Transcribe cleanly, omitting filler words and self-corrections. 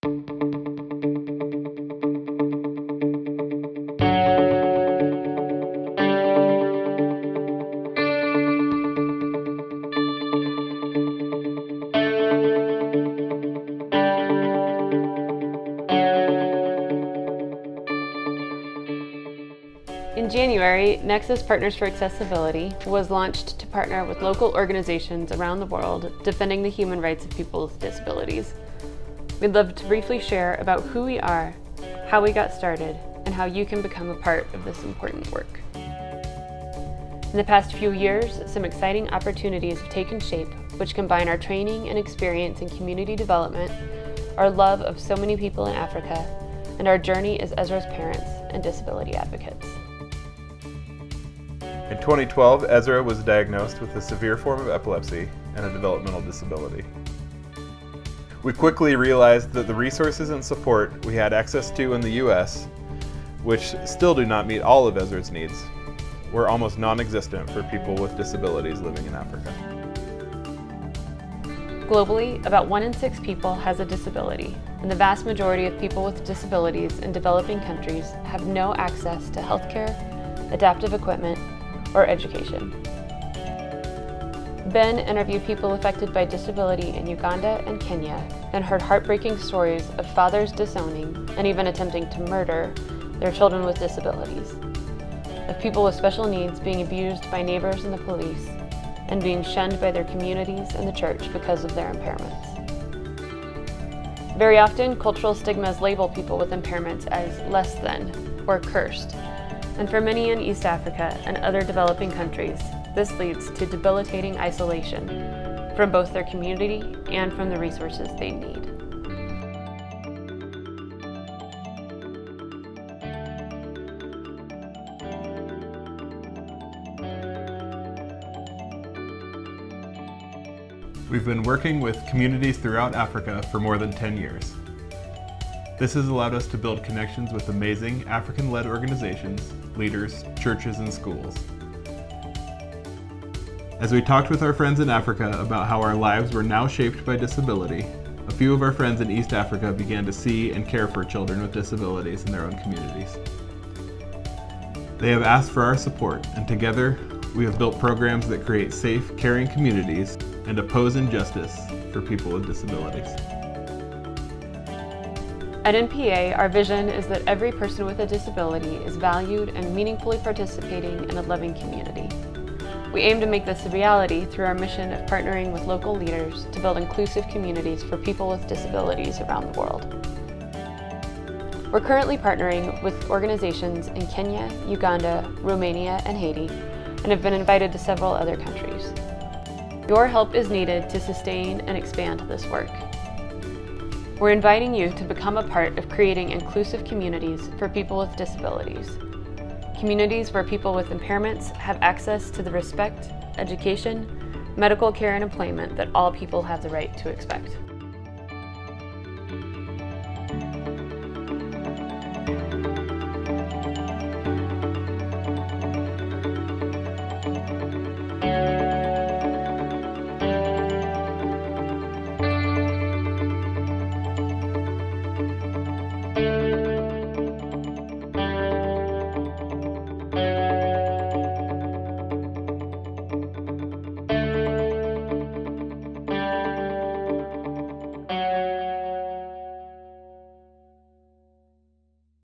In January, Nexus Partners for Accessibility was launched to partner with local organizations around the world defending the human rights of people with disabilities. We'd love to briefly share about who we are, how we got started, and how you can become a part of this important work. In the past few years, some exciting opportunities have taken shape, which combine our training and experience in community development, our love of so many people in Africa, and our journey as Ezra's parents and disability advocates. In 2012, Ezra was diagnosed with a severe form of epilepsy and a developmental disability. We quickly realized that the resources and support we had access to in the US, which still do not meet all of Ezra's needs, were almost non-existent for people with disabilities living in Africa. Globally, about 1 in 6 people has a disability, and the vast majority of people with disabilities in developing countries have no access to healthcare, adaptive equipment, or education. Ben interviewed people affected by disability in Uganda and Kenya and heard heartbreaking stories of fathers disowning and even attempting to murder their children with disabilities, of people with special needs being abused by neighbors and the police, and being shunned by their communities and the church because of their impairments. Very often, cultural stigmas label people with impairments as less than or cursed. And for many in East Africa and other developing countries, this leads to debilitating isolation from both their community and from the resources they need. We've been working with communities throughout Africa for more than 10 years. This has allowed us to build connections with amazing African-led organizations, leaders, churches, and schools. As we talked with our friends in Africa about how our lives were now shaped by disability, a few of our friends in East Africa began to see and care for children with disabilities in their own communities. They have asked for our support, and together we have built programs that create safe, caring communities and oppose injustice for people with disabilities. At NPA, our vision is that every person with a disability is valued and meaningfully participating in a loving community. We aim to make this a reality through our mission of partnering with local leaders to build inclusive communities for people with disabilities around the world. We're currently partnering with organizations in Kenya, Uganda, Romania, and Haiti, and have been invited to several other countries. Your help is needed to sustain and expand this work. We're inviting you to become a part of creating inclusive communities for people with disabilities. Communities where people with impairments have access to the respect, education, medical care, and employment that all people have the right to expect.